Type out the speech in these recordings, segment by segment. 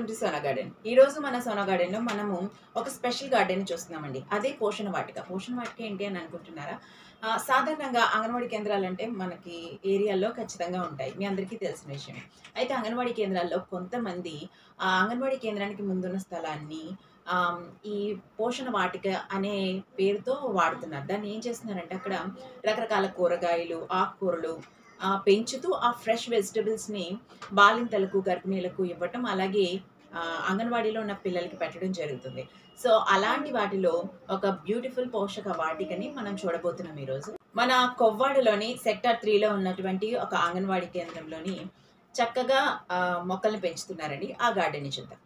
To Sona garden. ఈ రోజు మన సోనా గార్డెన్ లో మనము ఒక స్పెషల్ గార్డెన్ చూస్తున్నామండి. అదే పోషణ వాటిక. పోషణ వాటిక ఏంటి అని అనుకుంటున్నారా? సాధారణంగా అంగన్వాడీ కేంద్రాలంటే మనకి ఏరియాల్లో ఖచ్చితంగా ఉంటాయి. మీ అందరికీ తెలిసిన విషయమే. అయితే అంగన్వాడీ కేంద్రాల్లో కొంతమంది అంగన్వాడీ కేంద్రానికి ముందున్న స్థలాన్ని ఈ పోషణ వాటిక అనే పేరుతో వాడుతున్నారు. దాన్ని ఏం చేస్తున్నారంటే అక్కడ రకరకాల కూరగాయలు, ఆకుకూరలు పెంచుతూ ఆ ఫ్రెష్ వెజిటబుల్స్‌ని బాలింతలకు, గర్భిణీలకు ఇవ్వటం, అలాగే అంగన్వాడీలో ఉన్న పిల్లలకి పెట్టడం జరుగుతుంది. సో, అలాంటి వాటిలో ఒక బ్యూటిఫుల్ పోషక వాటికని మనం చూడబోతున్నాం ఈరోజు. మన కొవ్వాడలోని సెక్టార్ 3లో ఉన్నటువంటి ఒక అంగన్వాడీ కేంద్రంలోని చక్కగా మొక్కల్ని పెంచుతున్నారండి. ఆ గార్డెన్‌ని చూద్దాం.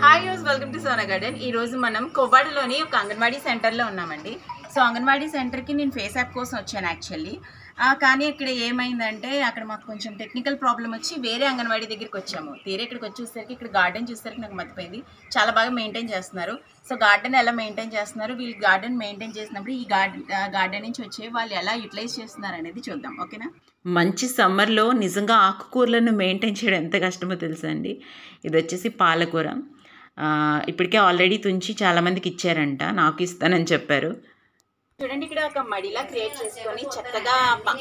Hi use, welcome to Sona garden. ఈ రోజు మనం కొవ్వాడలోని ఒక అంగన్వాడీ సెంటర్లో ఉన్నామండి. సో అంగన్వాడీ సెంటర్కి నేను ఫేస్ యాప్ కోసం వచ్చాను యాక్చువల్లీ. కానీ ఇక్కడ ఏమైందంటే అక్కడ మాకు కొంచెం టెక్నికల్ ప్రాబ్లం వచ్చి వేరే అంగన్వాడీ దగ్గరికి వచ్చాము. తీరే ఇక్కడికి వచ్చేసరికి ఇక్కడ గార్డెన్ చూసేసరికి నాకు మర్చిపోయింది. చాలా బాగా మెయింటైన్ చేస్తున్నారు. సో గార్డెన్ ఎలా మెయింటైన్ చేస్తున్నారు, వీళ్ళు గార్డెన్ మెయింటైన్ చేసినప్పుడు ఈ గార్డెన్ నుంచి వచ్చే వాళ్ళు ఎలా యూటిలైజ్ చేస్తున్నారు అనేది చూద్దాం. ఓకేనా? మంచి సమ్మర్లో నిజంగా ఆకుకూరలను మెయింటైన్ చేయడం ఎంత కష్టమో తెలుసా అండి. ఇది వచ్చేసి పాలకూర. ఇప్పటికే ఆల్రెడీ తుంచి చాలామందికి ఇచ్చారంట, నాకు ఇస్తానని చెప్పారు. చూడండి, ఇక్కడ ఒక మడిలా క్రియేట్ చేసుకొని చక్కగా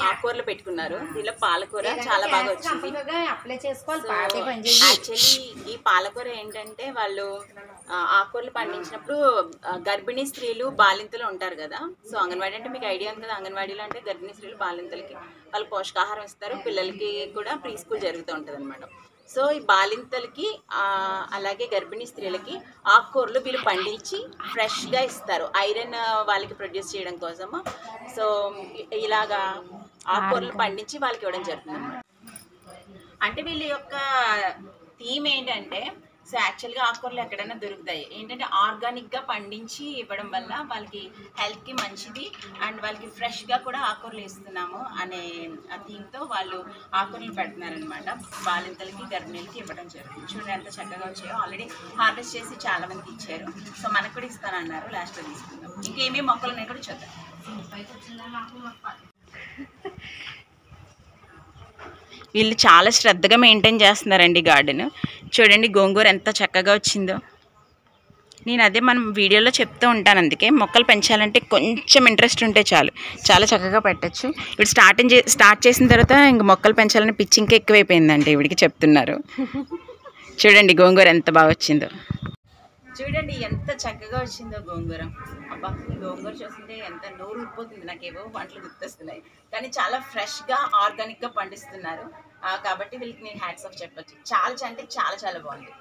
ఆకుకూరలు పెట్టుకున్నారు. దీనిలో పాలకూర చాలా బాగా వచ్చింది. యాక్చువల్లీ ఈ పాలకూర ఏంటంటే వాళ్ళు ఆకుకూరలు పండించినప్పుడు గర్భిణీ స్త్రీలు, బాలింతలు ఉంటారు కదా. సో అంగన్వాడీ అంటే మీకు ఐడియా ఉంది కదా, అంగన్వాడీలో అంటే గర్భిణీ స్త్రీలు, బాలింతలకి వాళ్ళు పోషకాహారం ఇస్తారు. పిల్లలకి కూడా ప్రీ స్కూల్ జరుగుతూ ఉంటుంది అనమాట. సో ఈ బాలింతలకి అలాగే గర్భిణీ స్త్రీలకి ఆకుకూరలు వీళ్ళు పండించి ఫ్రెష్గా ఇస్తారు, ఐరన్ వాళ్ళకి ప్రొడ్యూస్ చేయడం కోసము. సో ఇలాగా ఆకుకూరలు పండించి వాళ్ళకి ఇవ్వడం జరుగుతుంది అన్నమాట. అంటే వీళ్ళ యొక్క థీమ్ ఏంటంటే, సో యాక్చువల్గా ఆకుకూరలు ఎక్కడైనా దొరుకుతాయి, ఏంటంటే ఆర్గానిక్గా పండించి ఇవ్వడం వల్ల వాళ్ళకి హెల్త్కి మంచిది అండ్ వాళ్ళకి ఫ్రెష్గా కూడా ఆకుకూరలు ఇస్తున్నాము అనే థీమ్తో వాళ్ళు ఆకుకూరలు పెడుతున్నారనమాట. బాలింతలకి, గర్భిణీలకి ఇవ్వడం జరుగుతుంది. చూడండి ఎంత చక్కగా వచ్చాయో. ఆల్రెడీ హార్వెస్ట్ చేసి చాలా మందికి ఇచ్చారు. సో మనకు కూడా ఇస్తానన్నారు, లాస్ట్లో తీసుకుందాం. ఇంకేమేమి మొక్కలు ఉన్నాయి కూడా చూద్దాం. వీళ్ళు చాలా శ్రద్ధగా మెయింటైన్ చేస్తున్నారండి గార్డెన్. చూడండి గోంగూర ఎంత చక్కగా వచ్చిందో. నేను అదే మనం వీడియోలో చెప్తూ ఉంటాను, అందుకే మొక్కలు పెంచాలంటే కొంచెం ఇంట్రెస్ట్ ఉంటే చాలు, చాలా చక్కగా పెట్టచ్చు. ఇప్పుడు స్టార్ట్ చేసిన తర్వాత ఇంక మొక్కలు పెంచాలని పిచ్చి ఇంకా ఎక్కువైపోయిందంటే ఇవిడికి చెప్తున్నారు. చూడండి గోంగూర ఎంత బాగా వచ్చిందో. చూడండి ఎంత చక్కగా వచ్చిందో గోంగూర. అబ్బా, గోంగూర చూస్తుంటే ఎంత నోరు ఊరిపోతుంది. నాకేవో వంటలు గుర్తొస్తున్నాయి, కానీ చాలా ఫ్రెష్గా ఆర్గానిక్గా పండిస్తున్నారు. కాబట్టి వీళ్ళకి నేను హ్యాట్స్ ఆఫ్ చెప్పచ్చు. చాలా అంటే చాలా చాలా బాగుంది.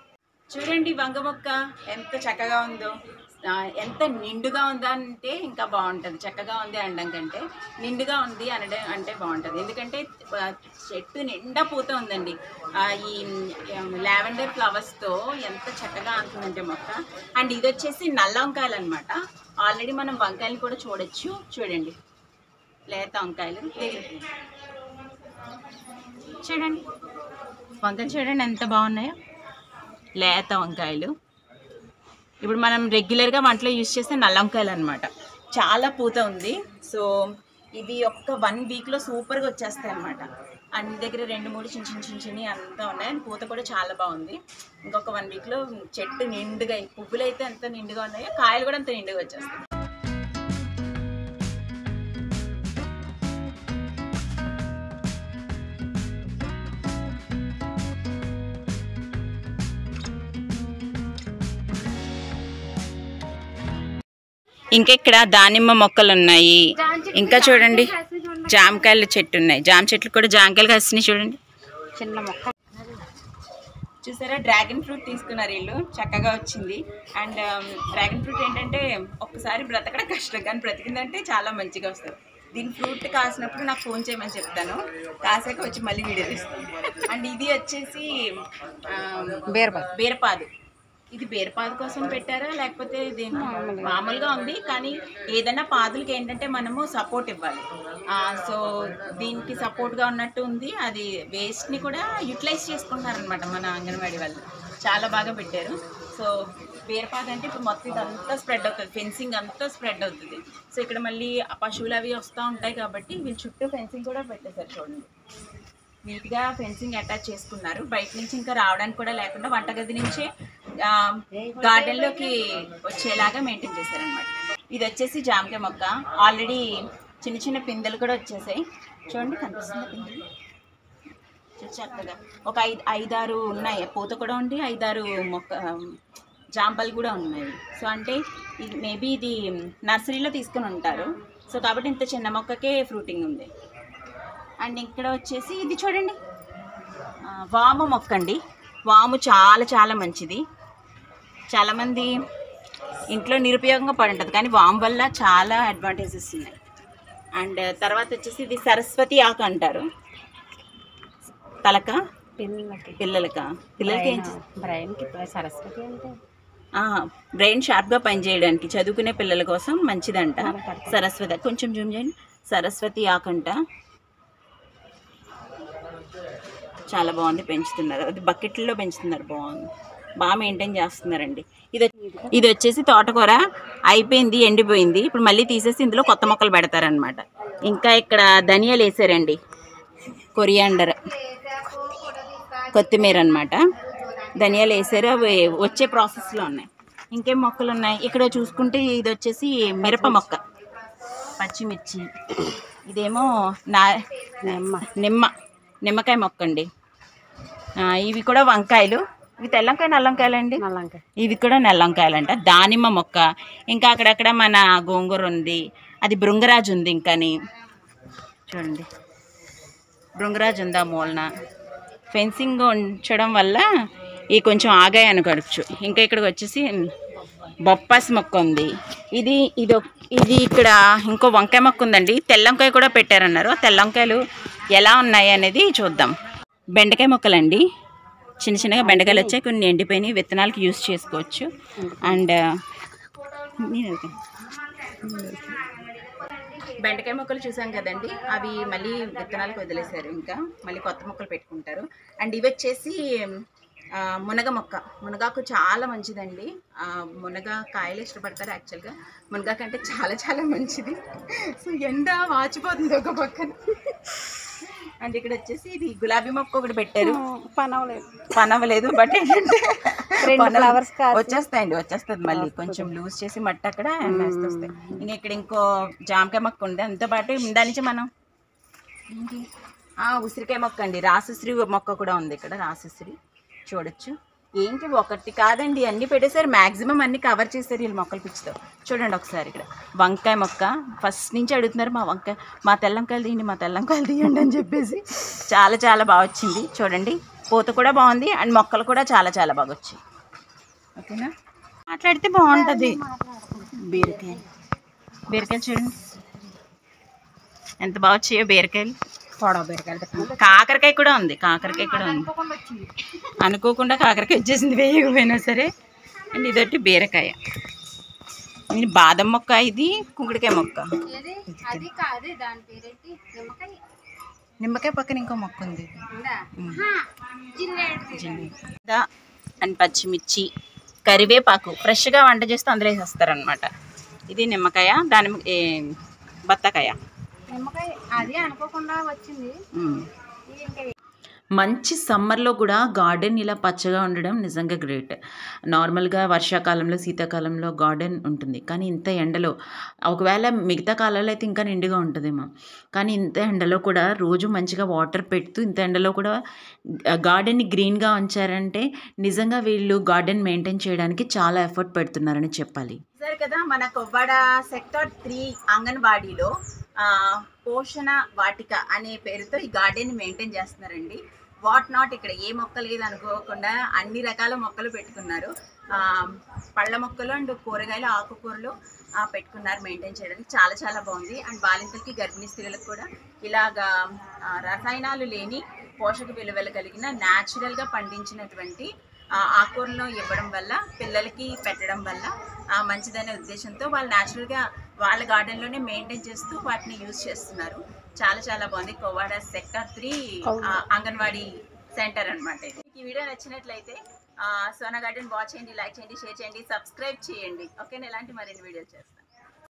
చూడండి వంగ మొక్క ఎంత చక్కగా ఉందో, ఎంత నిండుగా ఉందా అంటే ఇంకా బాగుంటుంది. చక్కగా ఉంది అనడం కంటే నిండుగా ఉంది అనడం అంటే బాగుంటుంది. ఎందుకంటే చెట్టు నిండా పూత ఉందండి. ఈ లావెండర్ ఫ్లవర్స్తో ఎంత చక్కగా అంటుందంటే మొక్క. అండ్ ఇది వచ్చేసి నల్ల వంకాయలు అనమాట. ఆల్రెడీ మనం వంకాయలు కూడా చూడొచ్చు. చూడండి లేత వంకాయలు. చూడండి వంకాయలు చూడండి ఎంత బాగున్నాయో, లేత వంకాయలు. ఇప్పుడు మనం రెగ్యులర్గా వంటలో యూజ్ చేసే నల్ల వంకాయలు అనమాట. చాలా పూత ఉంది. సో ఇవి ఒక్క 1 వీక్లో సూపర్గా వచ్చేస్తాయి అనమాట. అన్ని దగ్గర 2-3 చిన్న అంతా ఉన్నాయి. పూత కూడా చాలా బాగుంది. ఇంకొక 1 వీక్లో చెట్టు నిండుగా, పువ్వులు అయితే ఎంత నిండుగా ఉన్నాయో కాయలు కూడా అంత నిండుగా వచ్చేస్తాయి. ఇంకా ఇక్కడ దానిమ్మ మొక్కలు ఉన్నాయి. ఇంకా చూడండి జామకాయల చెట్టు ఉన్నాయి. జామ చెట్లు కూడా జామకాయలు కాసినాయి చూడండి. చిన్న మొక్క చూసారా, డ్రాగన్ ఫ్రూట్ తీసుకున్నారు వీళ్ళు, చక్కగా వచ్చింది. అండ్ డ్రాగన్ ఫ్రూట్ ఏంటంటే ఒక్కసారి బ్రతకడం కష్టం, కానీ బ్రతికిందంటే చాలా మంచిగా వస్తుంది. దీని ఫ్రూట్ కాసినప్పుడు నాకు ఫోన్ చేయమని చెప్తాను, కాసాక వచ్చి మళ్ళీ వీడియో తీస్తాను. అండ్ ఇది వచ్చేసి బీరపాదు. ఇది బీరపాదు కోసం పెట్టారా లేకపోతే దీని మామూలుగా ఉంది, కానీ ఏదైనా పాదులకి ఏంటంటే మనము సపోర్ట్ ఇవ్వాలి. సో దీనికి సపోర్ట్గా ఉన్నట్టు ఉంది. అది వేస్ట్ని కూడా యూటిలైజ్ చేసుకుంటున్నారనమాట మన అంగన్వాడీ వాళ్ళు, చాలా బాగా పెట్టారు. సో బీరపాదు అంటే ఇప్పుడు మొత్తం ఇదంతా స్ప్రెడ్ అవుతుంది, ఫెన్సింగ్ అంతా స్ప్రెడ్ అవుతుంది. సో ఇక్కడ మళ్ళీ పశువులు అవి వస్తూ ఉంటాయి కాబట్టి వీళ్ళు చుట్టూ ఫెన్సింగ్ కూడా పెట్టేశారు. చూడండి, నీట్గా ఫెన్సింగ్ అటాచ్ చేసుకున్నారు. బయట నుంచి ఇంకా రావడానికి కూడా లేకుండా వంటగది నుంచే గార్డెన్లోకి వచ్చేలాగా మెయింటైన్ చేశారనమాట. ఇది వచ్చేసి జామకాయ మొక్క. ఆల్రెడీ చిన్న చిన్న పిందెలు కూడా వచ్చేసాయి. చూడండి, కనిపిస్తుంది పిందెలు చక్కగా. ఒక 5-6 ఉన్నాయి, పూత కూడా ఉండి 5-6 మొక్క జాంపలు కూడా ఉన్నాయి. సో అంటే ఇది మేబీ ఇది నర్సరీలో తీసుకుని ఉంటారు. సో కాబట్టి ఇంత చిన్న మొక్కకే ఫ్రూటింగ్ ఉంది. అండ్ ఇక్కడ వచ్చేసి ఇది చూడండి, వాము మొక్క అండి. వాము చాలా చాలా మంచిది. చాలామంది ఇంట్లో నిరుపయోగంగా పడి ఉంటుంది, కానీ వాము వల్ల చాలా అడ్వాంటేజెస్ ఉన్నాయి. అండ్ తర్వాత వచ్చేసి ఇది సరస్వతి ఆకు అంటారు. తలక పిల్లలకి బ్రెయిన్కి సరస్వతి అంటే బ్రెయిన్ షార్ప్గా పనిచేయడానికి చదువుకునే పిల్లల కోసం మంచిదంట సరస్వతి. కొంచెం జూమ్ చేయండి. సరస్వతి ఆకంట చాలా బాగుంది, పెంచుతున్నారు. అది బకెట్లో పెంచుతున్నారు, బాగుంది, బాగా మెయింటైన్ చేస్తున్నారండి. ఇది వచ్చేసి తోటకూర అయిపోయింది, ఎండిపోయింది. ఇప్పుడు మళ్ళీ తీసేసి ఇందులో కొత్త మొక్కలు పెడతారనమాట. ఇంకా ఇక్కడ ధనియాలు వేసారండి, కొరియాండర్, కొత్తిమీర అనమాట. ధనియాలు వేసారు, అవి వచ్చే ప్రాసెస్లో ఉన్నాయి. ఇంకేం మొక్కలు ఉన్నాయి ఇక్కడ చూసుకుంటే, ఇది వచ్చేసి మిరప మొక్క, పచ్చిమిర్చి. ఇదేమో నిమ్మకాయ మొక్క అండి. ఇవి కూడా వంకాయలు. ఇవి తెల్లంకాయ నల్లంకాయలు అండి, ఇవి కూడా నల్లంకాయలంట. దానిమ్మ మొక్క. ఇంకా అక్కడక్కడ మన గోంగూర ఉంది, అది భృంగరాజు ఉంది. ఇంకాని చూడండి, భృంగరాజు ఉంది ఆ మూలన. ఫెన్సింగ్ ఉంచడం వల్ల ఈ కొంచెం ఆగాయి అనుకోవచ్చు. ఇంకా ఇక్కడికి వచ్చేసి బొప్పాసి మొక్క ఉంది. ఇది ఇక్కడ ఇంకో వంకాయ మొక్క ఉందండి. తెల్లంకాయ కూడా పెట్టారన్నారు. తెల్లంకాయలు ఎలా ఉన్నాయి అనేది చూద్దాం. బెండకాయ మొక్కలండి, చిన్న చిన్నగా బెండకాయలు వచ్చాయి, కొన్ని ఎండిపోయినాయి, విత్తనాలకు యూజ్ చేసుకోవచ్చు. అండ్ బెండకాయ మొక్కలు చూసాం కదండి, అవి మళ్ళీ విత్తనాలకు వదిలేశారు. ఇంకా మళ్ళీ కొత్త మొక్కలు పెట్టుకుంటారు. అండ్ ఇవి వచ్చేసి మునగ మొక్క. మునగాకు చాలా మంచిదండి. మునగ కాయలు ఇష్టపడతారు యాక్చువల్గా. మునగా కంటే చాలా చాలా మంచిది. సో ఎండ వాచిపోతుంది ఒక పక్కన. అండ్ ఇక్కడ వచ్చేసి ఇది గులాబీ మొక్క ఒకటి పెట్టారు, పనవలేదు. బట్ ఏంటంటే వచ్చేస్తుంది మళ్ళీ కొంచెం లూజ్ చేసి మట్టి అక్కడ వస్తాయి. ఇంకా ఇక్కడ ఇంకో జామకాయ మొక్క ఉంది. అంతో పాటు దాని నుంచి మనం ఉసిరికాయ మొక్క అండి, రాసుశ్రీ మొక్క కూడా ఉంది ఇక్కడ. రాసుశ్రీ చూడొచ్చు. ఏంటి ఒకటి కాదండి, అన్నీ పెట్టేశారు, మ్యాక్సిమం అన్నీ కవర్ చేశారు వీళ్ళు మొక్కలు పిచ్చితో. చూడండి ఒకసారి ఇక్కడ వంకాయ మొక్క. ఫస్ట్ నుంచి అడుగుతున్నారు మా తెల్లంకాయలు తీయండి, మా తెల్లంకాయలు తీయండి అని చెప్పేసి. చాలా చాలా బాగా వచ్చింది. చూడండి, పూత కూడా బాగుంది. అండ్ మొక్కలు కూడా చాలా చాలా బాగా వచ్చాయి. ఓకేనా, మాట్లాడితే బాగుంటుంది. బీరకాయలు చూడండి ఎంత బాగా వచ్చాయో. బీరకాయలు, కాకరకాయ కూడా ఉంది. అనుకోకుండా కాకరకాయ వచ్చేసింది, వేయకపోయినా సరే. అండ్ ఇదొట్టి బీరకాయ. ఇది బాదం మొక్క, ఇది కుంకుడికాయ మొక్క. నిమ్మకాయ పక్కన ఇంకో మొక్క ఉంది. అండ్ పచ్చిమిర్చి, కరివేపాకు ఫ్రెష్గా వంట చేస్తే అందులో వేసేస్తారనమాట. ఇది నిమ్మకాయ, బత్తాకాయ. మంచి సమ్మర్లో కూడా గార్డెన్ ఇలా పచ్చగా ఉండడం నిజంగా గ్రేట్. నార్మల్గా వర్షాకాలంలో శీతాకాలంలో గార్డెన్ ఉంటుంది, కానీ ఇంత ఎండలో, ఒకవేళ మిగతా కాలాల్లో అయితే ఇంకా నిండుగా ఉంటుందేమో, కానీ ఇంత ఎండలో కూడా రోజు మంచిగా వాటర్ పెడుతూ ఇంత ఎండలో కూడా గార్డెన్ని గ్రీన్గా ఉంచారంటే నిజంగా వీళ్ళు గార్డెన్ మెయింటైన్ చేయడానికి చాలా ఎఫర్ట్ పెడుతున్నారని చెప్పాలి. సరే కదా, మన కొవ్వాడ సెక్టార్ 3 అంగన్వాడీలో పోషణ వాటిక అనే పేరుతో ఈ గార్డెన్ మెయింటైన్ చేస్తున్నారండి. వాట్ నాట్, ఇక్కడ ఏ మొక్క లేదు అనుకోకుండా అన్ని రకాల మొక్కలు పెట్టుకున్నారు. పళ్ళ మొక్కలు అండ్ కూరగాయలు ఆకుకూరలు పెట్టుకున్నారు మెయింటైన్ చేయడానికి. చాలా చాలా బాగుంది. అండ్ బాలింతలకి గర్భిణీ స్త్రీలకు కూడా ఇలాగా రసాయనాలు లేని పోషక విలువలు కలిగిన న్యాచురల్గా పండించినటువంటి ఆకుకూరలను ఇవ్వడం వల్ల పిల్లలకి పెట్టడం వల్ల మంచిదనే ఉద్దేశంతో వాళ్ళు న్యాచురల్గా వాళ్ళ గార్డెన్లోనే మెయింటైన్ చేస్తూ వాటిని యూజ్ చేస్తున్నారు. చాలా చాలా బాగుంది. కోవాడ సెక్టర్ 3 అంగన్వాడీ సెంటర్ అనమాట. ఈ వీడియో నచ్చినట్లయితే సోనా గార్డెన్ వాచ్ చేయండి, లైక్ చేయండి, షేర్ చేయండి, సబ్స్క్రైబ్ చేయండి. ఓకేనా? ఇలాంటి మరిన్ని వీడియోలు చేస్తాను.